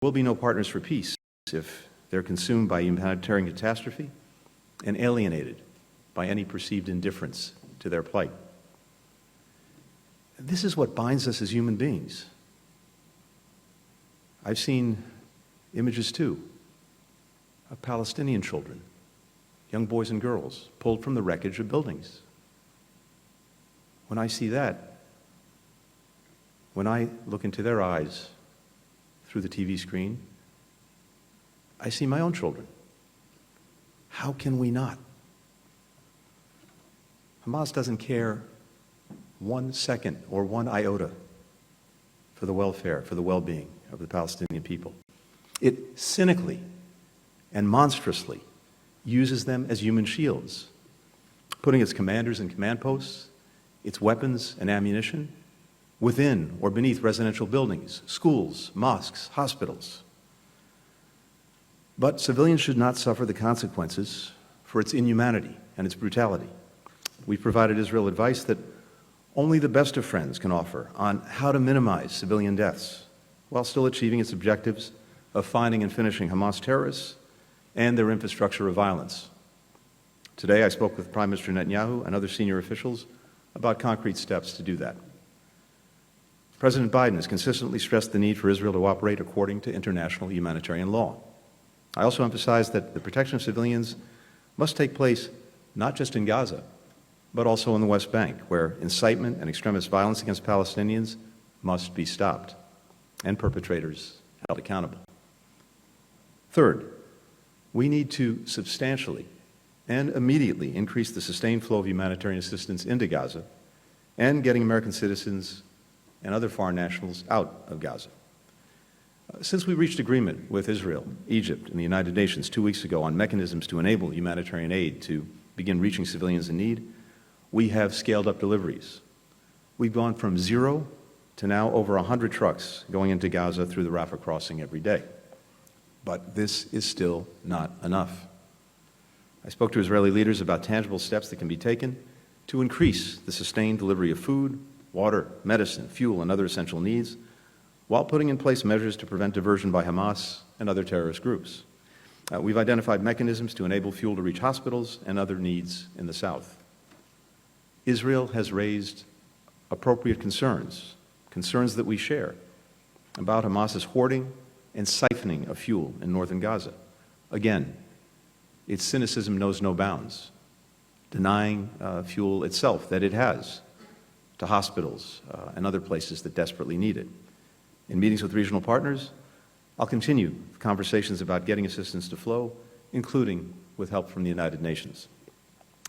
will be no partners for peace if they're consumed by humanitarian catastrophe and alienated by any perceived indifference to their plight. This is what binds us as human beings. I've seen images, too, of Palestinian children, young boys and girls, pulled from the wreckage of buildings. When I see that, when I look into their eyes through the TV screen, I see my own children. How can we not? Hamas doesn't care 1 second or 1 iota for the welfare, for the well-being of the Palestinian people. It cynically and monstrously uses them as human shields, putting its commanders and command posts, its weapons and ammunition, within or beneath residential buildings, schools, mosques, hospitals. But civilians should not suffer the consequences for its inhumanity and its brutality. We've provided Israel advice that only the best of friends can offer on how to minimize civilian deaths while still achieving its objectives of finding and finishing Hamas terrorists and their infrastructure of violence. Today, I spoke with Prime Minister Netanyahu and other senior officials about concrete steps to do that. President Biden has consistently stressed the need for Israel to operate according to international humanitarian law. I also emphasized that the protection of civilians must take place not just in Gaza, but also in the West Bank, where incitement and extremist violence against Palestinians must be stopped and perpetrators held accountable. Third, we need to substantially and immediately increase the sustained flow of humanitarian assistance into Gaza and getting American citizens and other foreign nationals out of Gaza. Since we reached agreement with Israel, Egypt, and the United Nations 2 weeks ago on mechanisms to enable humanitarian aid to begin reaching civilians in need, we have scaled up deliveries. We've gone from 0 to now over 100 trucks going into Gaza through the Rafah crossing every day. But this is still not enough. I spoke to Israeli leaders about tangible steps that can be taken to increase the sustained delivery of food, water, medicine, fuel, and other essential needs, while putting in place measures to prevent diversion by Hamas and other terrorist groups. We've identified mechanisms to enable fuel to reach hospitals and other needs in the south. Israel has raised appropriate concerns that we share, about Hamas's hoarding and siphoning of fuel in northern Gaza. Again, its cynicism knows no bounds, denying fuel itself that it has to hospitals and other places that desperately need it. In meetings with regional partners, I'll continue conversations about getting assistance to flow, including with help from the United Nations.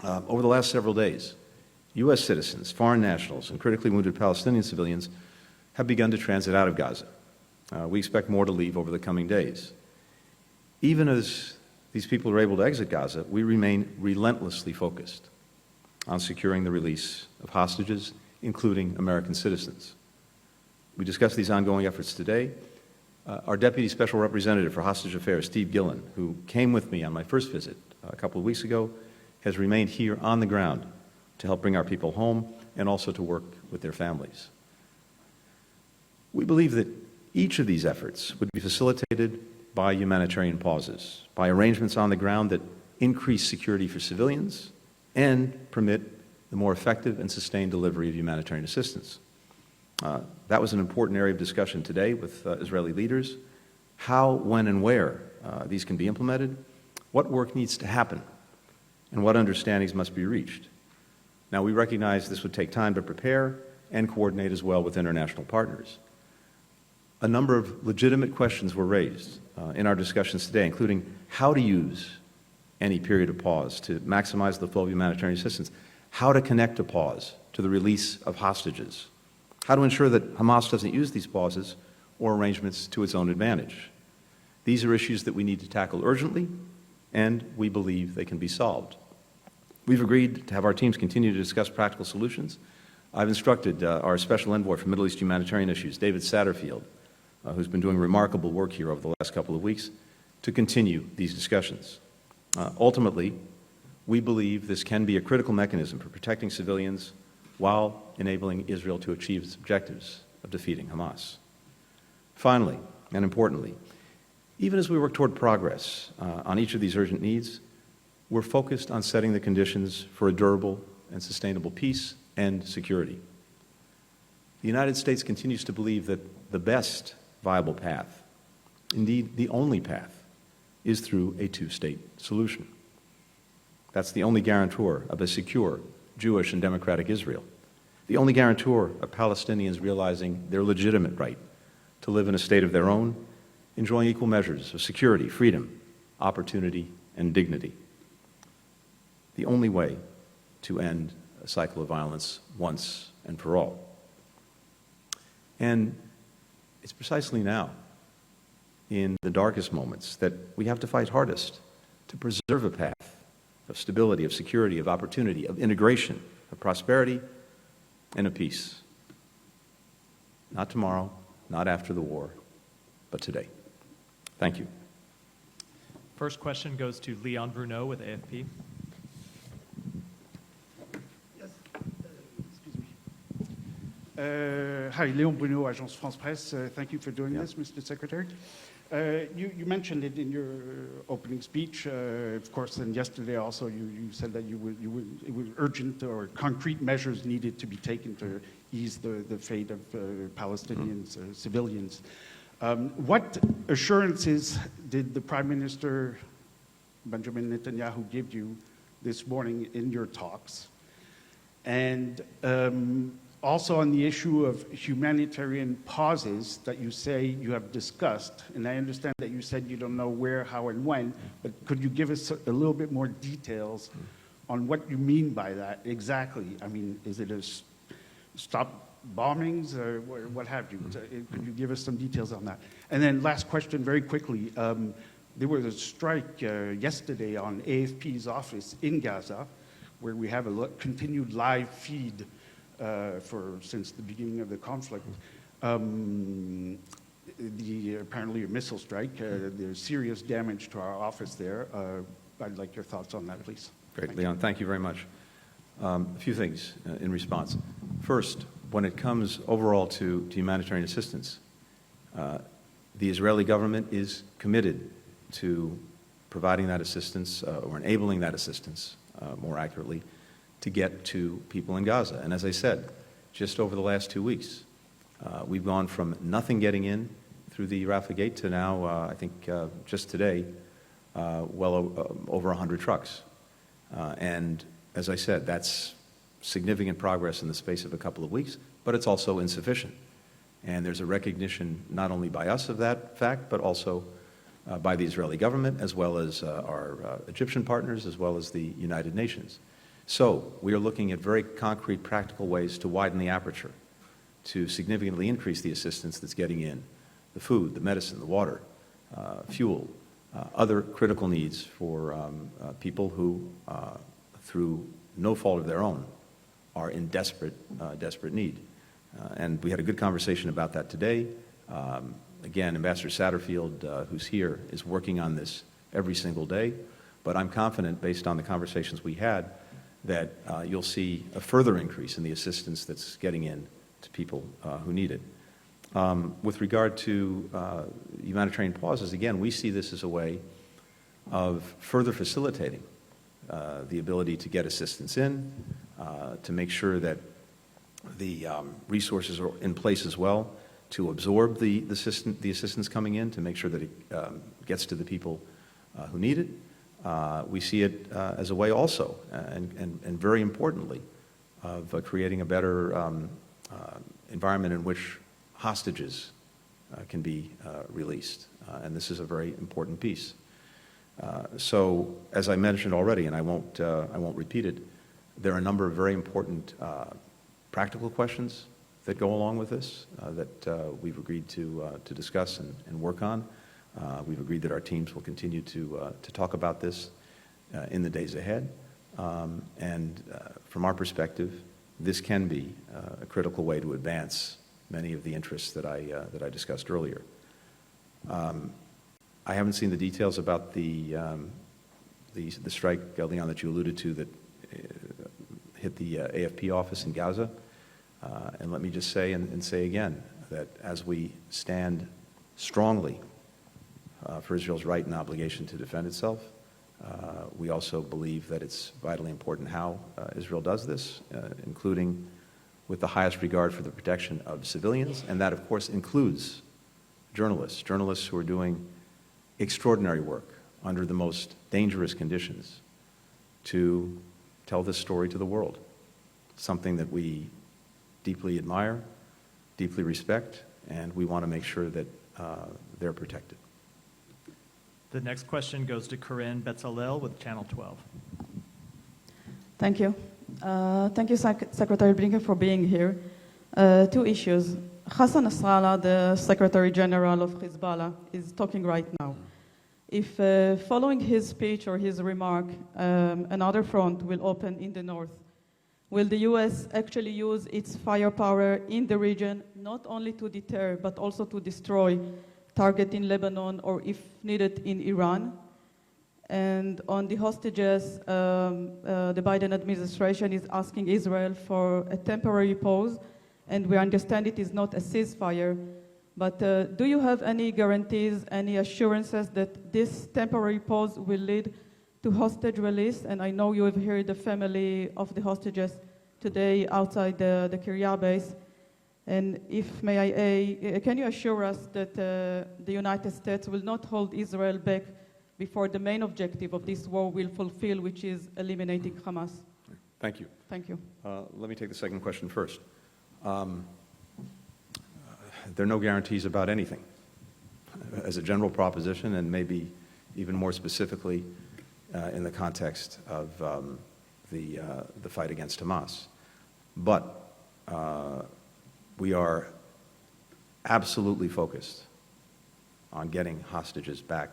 Over the last several days, U.S. citizens, foreign nationals, and critically wounded Palestinian civilians have begun to transit out of Gaza. We expect more to leave over the coming days. Even as these people are able to exit Gaza, we remain relentlessly focused on securing the release of hostages, including American citizens. We discussed these ongoing efforts today. Our Deputy Special Representative for Hostage Affairs, Steve Gillen, who came with me on my first visit a couple of weeks ago, has remained here on the ground to help bring our people home and also to work with their families. We believe that each of these efforts would be facilitated by humanitarian pauses, by arrangements on the ground that increase security for civilians and permit the more effective and sustained delivery of humanitarian assistance. That was an important area of discussion today with Israeli leaders. How, when, and where these can be implemented, what work needs to happen, and what understandings must be reached. Now, we recognize this would take time to prepare and coordinate as well with international partners. A number of legitimate questions were raised in our discussions today, including how to use any period of pause to maximize the flow of humanitarian assistance, how to connect a pause to the release of hostages, how to ensure that Hamas doesn't use these pauses or arrangements to its own advantage. These are issues that we need to tackle urgently, and we believe they can be solved. We've agreed to have our teams continue to discuss practical solutions. I've instructed our Special Envoy for Middle East Humanitarian Issues, David Satterfield, who's been doing remarkable work here over the last couple of weeks, to continue these discussions. Ultimately, we believe this can be a critical mechanism for protecting civilians while enabling Israel to achieve its objectives of defeating Hamas. Finally, and importantly, Even as we work toward progress on each of these urgent needs, we're focused on setting the conditions for a durable and sustainable peace and security. The United States continues to believe that the best viable path, indeed the only path, is through a two-state solution. That's the only guarantor of a secure Jewish and democratic Israel, the only guarantor of Palestinians realizing their legitimate right to live in a state of their own, enjoying equal measures of security, freedom, opportunity, and dignity. The only way to end a cycle of violence once and for all. And it's precisely now, in the darkest moments, that we have to fight hardest to preserve a path of stability, of security, of opportunity, of integration, of prosperity, and of peace. Not tomorrow, not after the war, but today. Thank you. First question goes to Leon Bruneau with AFP. Hi, Léon Bruneau, Agence France-Presse. Thank you for doing this, Mr. Secretary. You mentioned it in your opening speech, of course, and yesterday also you said that it was urgent or concrete measures needed to be taken to ease the fate of Palestinians, civilians. What assurances did the Prime Minister, Benjamin Netanyahu, give you this morning in your talks? And also on the issue of humanitarian pauses that you say you have discussed, and I understand that you said you don't know where, how, and when, but could you give us a little bit more details on what you mean by that exactly? I mean, is it a stop bombings or what have you? Could you give us some details on that? And then last question very quickly. There was a strike yesterday on AFP's office in Gaza, where we have a continued live feed since the beginning of the conflict. Apparently a missile strike. There's serious damage to our office there. I'd like your thoughts on that, please. Great, Leon. Thank you very much. A few things in response. First, when it comes overall to humanitarian assistance, the Israeli government is committed to providing that assistance or enabling that assistance, more accurately, to get to people in Gaza. And as I said, just over the last 2 weeks, we've gone from nothing getting in through the Rafah Gate to now, I think just today, over 100 trucks. And as I said, that's significant progress in the space of a couple of weeks, but it's also insufficient. And there's a recognition not only by us of that fact, but also by the Israeli government, as well as our Egyptian partners, as well as the United Nations. So we are looking at very concrete, practical ways to widen the aperture, to significantly increase the assistance that's getting in, the food, the medicine, the water, fuel, other critical needs for people who, through no fault of their own, are in desperate need. And we had a good conversation about that today. Again, Ambassador Satterfield, who's here, is working on this every single day. But I'm confident, based on the conversations we had, that you'll see a further increase in the assistance that's getting in to people who need it. With regard to humanitarian pauses, again, we see this as a way of further facilitating the ability to get assistance in, to make sure that the resources are in place as well to absorb the assistance coming in, to make sure that it gets to the people who need it. We see it as a way also, and very importantly, of creating a better environment in which hostages can be released. And this is a very important piece. So, as I mentioned already, and I won't repeat it, there are a number of very important practical questions that go along with this that we've agreed to discuss and work on. We've agreed that our teams will continue to talk about this in the days ahead. And from our perspective, this can be a critical way to advance many of the interests that I discussed earlier. I haven't seen the details about the strike, Leon, that you alluded to that hit the AFP office in Gaza. And let me just say and say again that as we stand strongly for Israel's right and obligation to defend itself. We also believe that it's vitally important how Israel does this, including with the highest regard for the protection of civilians, and that, of course, includes journalists who are doing extraordinary work under the most dangerous conditions to tell this story to the world, something that we deeply admire, deeply respect, and we want to make sure that they're protected. The next question goes to Corinne Betzalel with Channel 12. Thank you. Thank you, Secretary Blinken, for being here. Two issues. Hassan Nasrallah, the Secretary General of Hezbollah, is talking right now. If following his speech or his remark, another front will open in the north, will the U.S. actually use its firepower in the region, not only to deter, but also to destroy, target in Lebanon, or if needed in Iran? And on the hostages, the Biden administration is asking Israel for a temporary pause, and we understand it is not a ceasefire. But do you have any guarantees, any assurances that this temporary pause will lead to hostage release? And I know you have heard the family of the hostages today outside the Kiryat base. And if, can you assure us that the United States will not hold Israel back before the main objective of this war will fulfill, which is eliminating Hamas? Thank you. Thank you. Let me take the second question first. There are no guarantees about anything. As a general proposition, and maybe even more specifically in the context of the fight against Hamas. But we are absolutely focused on getting hostages back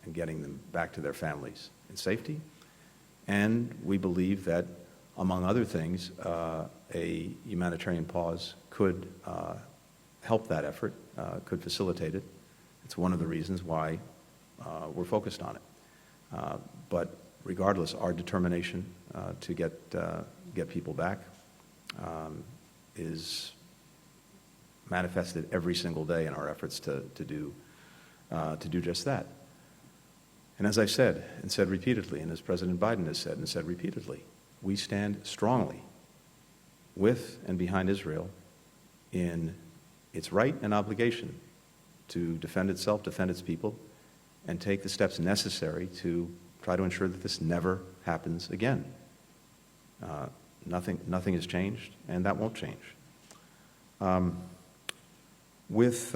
and getting them back to their families in safety. And we believe that, among other things, a humanitarian pause could help that effort, could facilitate it. It's one of the reasons why we're focused on it. But regardless, our determination to get people back is manifested every single day in our efforts to do just that. And as I've said, and said repeatedly, and as President Biden has said and said repeatedly, we stand strongly with and behind Israel in its right and obligation to defend itself, defend its people, and take the steps necessary to try to ensure that this never happens again. Nothing has changed, and that won't change. With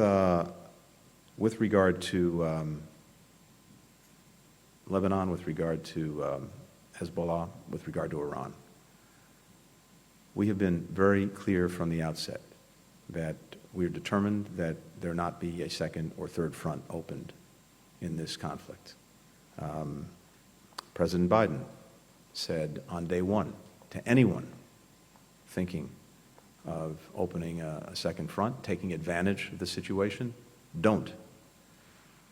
regard to Lebanon, with regard to Hezbollah, with regard to Iran, we have been very clear from the outset that we are determined that there not be a second or third front opened in this conflict. President Biden said on day one to anyone thinking of opening a second front, taking advantage of the situation, don't.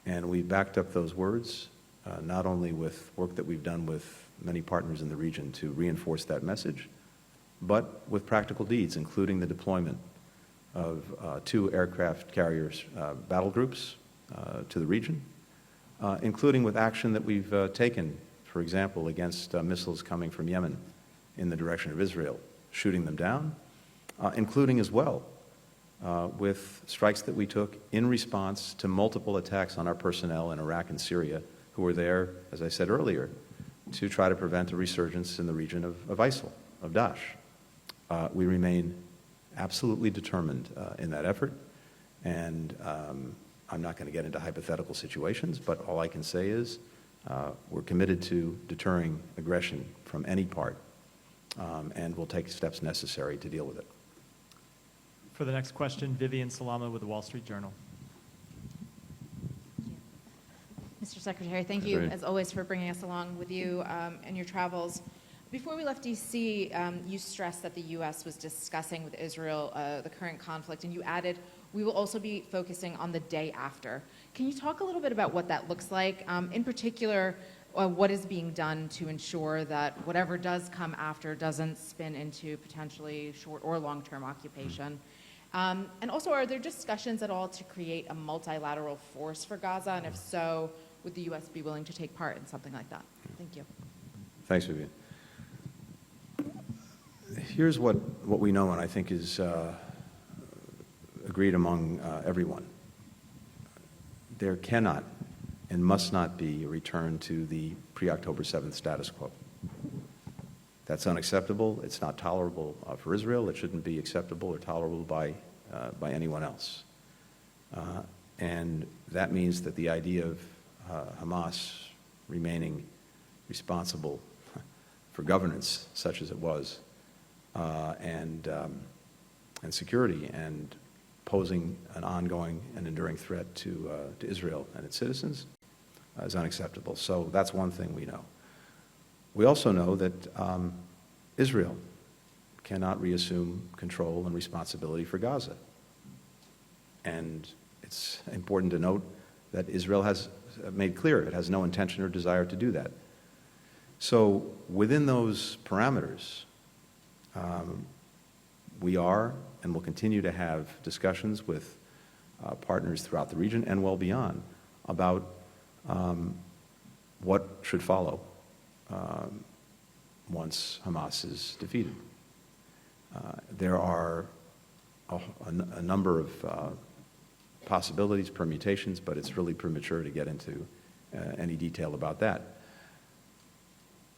And we backed up those words, not only with work that we've done with many partners in the region to reinforce that message, but with practical deeds, including the deployment of 2 aircraft carriers battle groups to the region, including with action that we've taken, for example, against missiles coming from Yemen in the direction of Israel, shooting them down, including as well with strikes that we took in response to multiple attacks on our personnel in Iraq and Syria who were there, as I said earlier, to try to prevent a resurgence in the region of ISIL, of Daesh. We remain absolutely determined in that effort, and I'm not going to get into hypothetical situations, but all I can say is we're committed to deterring aggression from any part, and we'll take steps necessary to deal with it. For the next question, Vivian Salama with the Wall Street Journal. Mr. Secretary, thank you, as always, for bringing us along with you in your travels. Before we left D.C., you stressed that the U.S. was discussing with Israel the current conflict, and you added, we will also be focusing on the day after. Can you talk a little bit about what that looks like? In particular, what is being done to ensure that whatever does come after doesn't spin into potentially short or long-term occupation? And also, are there discussions at all to create a multilateral force for Gaza? And if so, would the U.S. be willing to take part in something like that? Thank you. Thanks, Vivian. Here's what we know, and I think is agreed among everyone. There cannot and must not be a return to the pre-October 7th status quo. That's unacceptable. It's not tolerable for Israel. It shouldn't be acceptable or tolerable by anyone else. And that means that the idea of Hamas remaining responsible for governance, such as it was, and security, and posing an ongoing and enduring threat to Israel and its citizens is unacceptable. So that's one thing we know. We also know that Israel cannot reassume control and responsibility for Gaza. And it's important to note that Israel has made clear it has no intention or desire to do that. So within those parameters, we are and will continue to have discussions with partners throughout the region and well beyond about what should follow once Hamas is defeated. There are a number of possibilities, permutations, but it's really premature to get into any detail about that.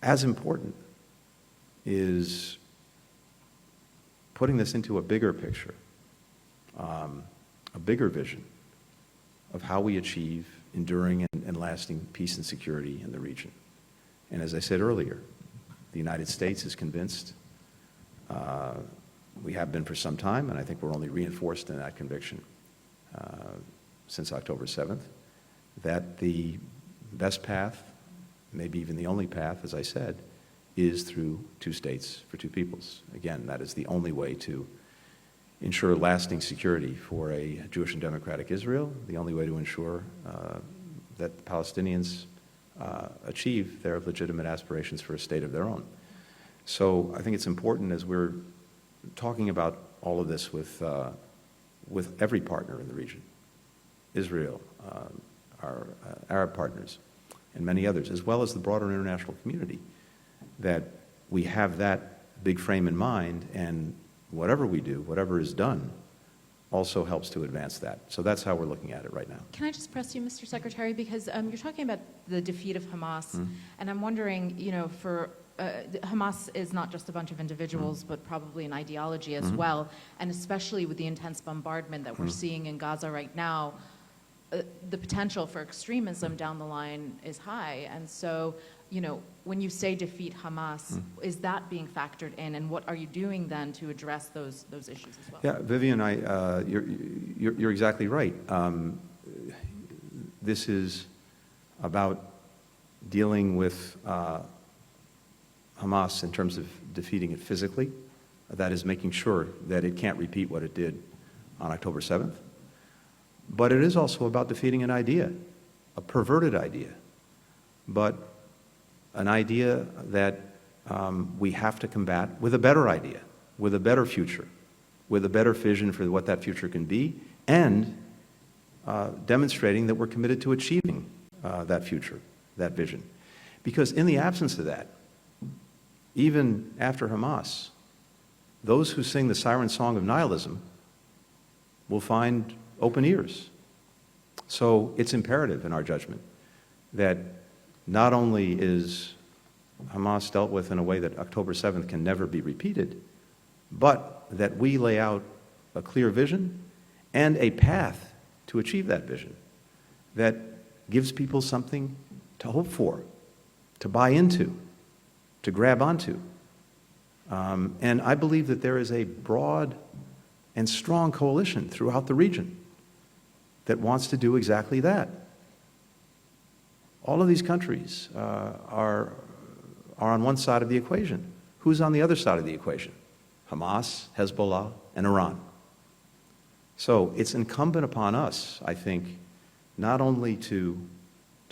As important is putting this into a bigger picture, a bigger vision of how we achieve enduring and lasting peace and security in the region. And as I said earlier, the United States is convinced, we have been for some time, and I think we're only reinforced in that conviction since October 7th, that the best path, maybe even the only path, as I said, is through two states for two peoples. Again, that is the only way to ensure lasting security for a Jewish and democratic Israel, the only way to ensure that the Palestinians achieve their legitimate aspirations for a state of their own. So I think it's important, as we're talking about all of this with every partner in the region, Israel, our Arab partners, and many others, as well as the broader international community, that we have that big frame in mind, and whatever we do, whatever is done, also helps to advance that. So that's how we're looking at it right now. Can I just press you, Mr. Secretary, because you're talking about the defeat of Hamas, and I'm wondering, for Hamas is not just a bunch of individuals, but probably an ideology as well, and especially with the intense bombardment that we're seeing in Gaza right now, the potential for extremism down the line is high. And so, when you say defeat Hamas, is that being factored in, and what are you doing then to address those issues as well? Yeah, Vivian, you're exactly right. This is about dealing with Hamas in terms of defeating it physically. That is making sure that it can't repeat what it did on October 7th. But it is also about defeating an idea, a perverted idea, but an idea that we have to combat with a better idea, with a better future, with a better vision for what that future can be, and demonstrating that we're committed to achieving that future, that vision. Because in the absence of that, even after Hamas, those who sing the siren song of nihilism will find open ears. So it's imperative in our judgment that not only is Hamas dealt with in a way that October 7th can never be repeated, but that we lay out a clear vision and a path to achieve that vision that gives people something to hope for, to buy into, to grab onto. And I believe that there is a broad and strong coalition throughout the region that wants to do exactly that. All of these countries are on one side of the equation. Who's on the other side of the equation? Hamas, Hezbollah, and Iran. So it's incumbent upon us, I think, not only to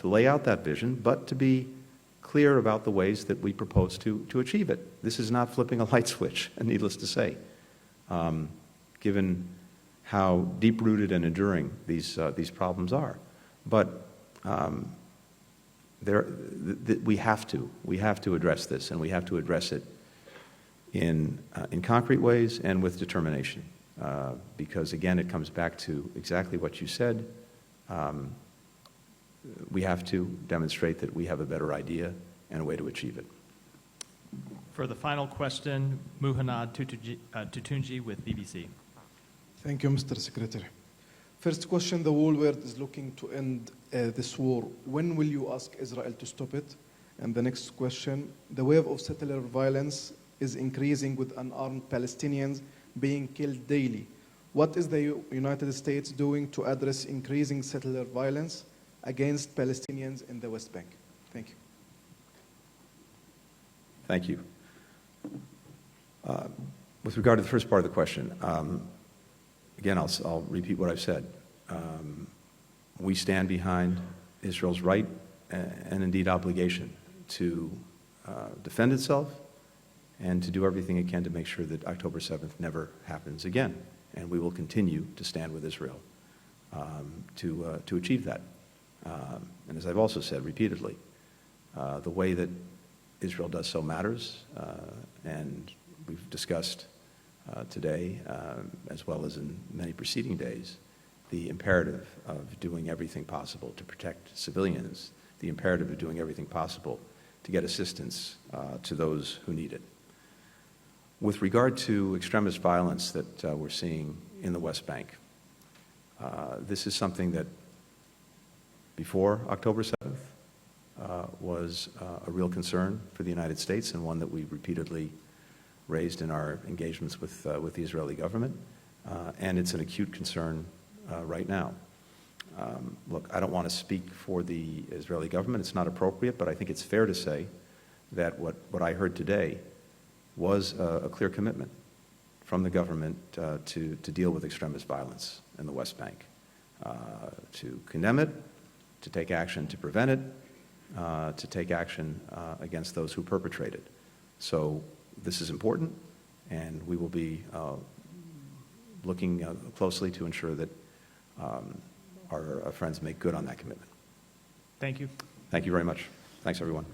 lay out that vision, but to be clear about the ways that we propose to achieve it. This is not flipping a light switch, needless to say. Given how deep-rooted and enduring these problems are. But we have to address this, and we have to address it in concrete ways and with determination. Because again, it comes back to exactly what you said. We have to demonstrate that we have a better idea and a way to achieve it. For the final question, Muhannad Tutunji with BBC. Thank you, Mr. Secretary. First question, the whole world is looking to end this war. When will you ask Israel to stop it? And the next question, the wave of settler violence is increasing with unarmed Palestinians being killed daily. What is the United States doing to address increasing settler violence against Palestinians in the West Bank? Thank you. Thank you. With regard to the first part of the question, again, I'll repeat what I've said. We stand behind Israel's right and indeed obligation to defend itself and to do everything it can to make sure that October 7th never happens again. And we will continue to stand with Israel to achieve that. And as I've also said repeatedly, the way that Israel does so matters, and we've discussed today, as well as in many preceding days, the imperative of doing everything possible to protect civilians, the imperative of doing everything possible to get assistance to those who need it. With regard to extremist violence that we're seeing in the West Bank, this is something that before October 7th was a real concern for the United States, and one that we repeatedly raised in our engagements with the Israeli government, and it's an acute concern right now. Look, I don't want to speak for the Israeli government. It's not appropriate, but I think it's fair to say that what I heard today was a clear commitment from the government to deal with extremist violence in the West Bank, to condemn it, to take action to prevent it, to take action against those who perpetrate it. So this is important, and we will be looking closely to ensure that our friends make good on that commitment. Thank you. Thank you very much. Thanks, everyone.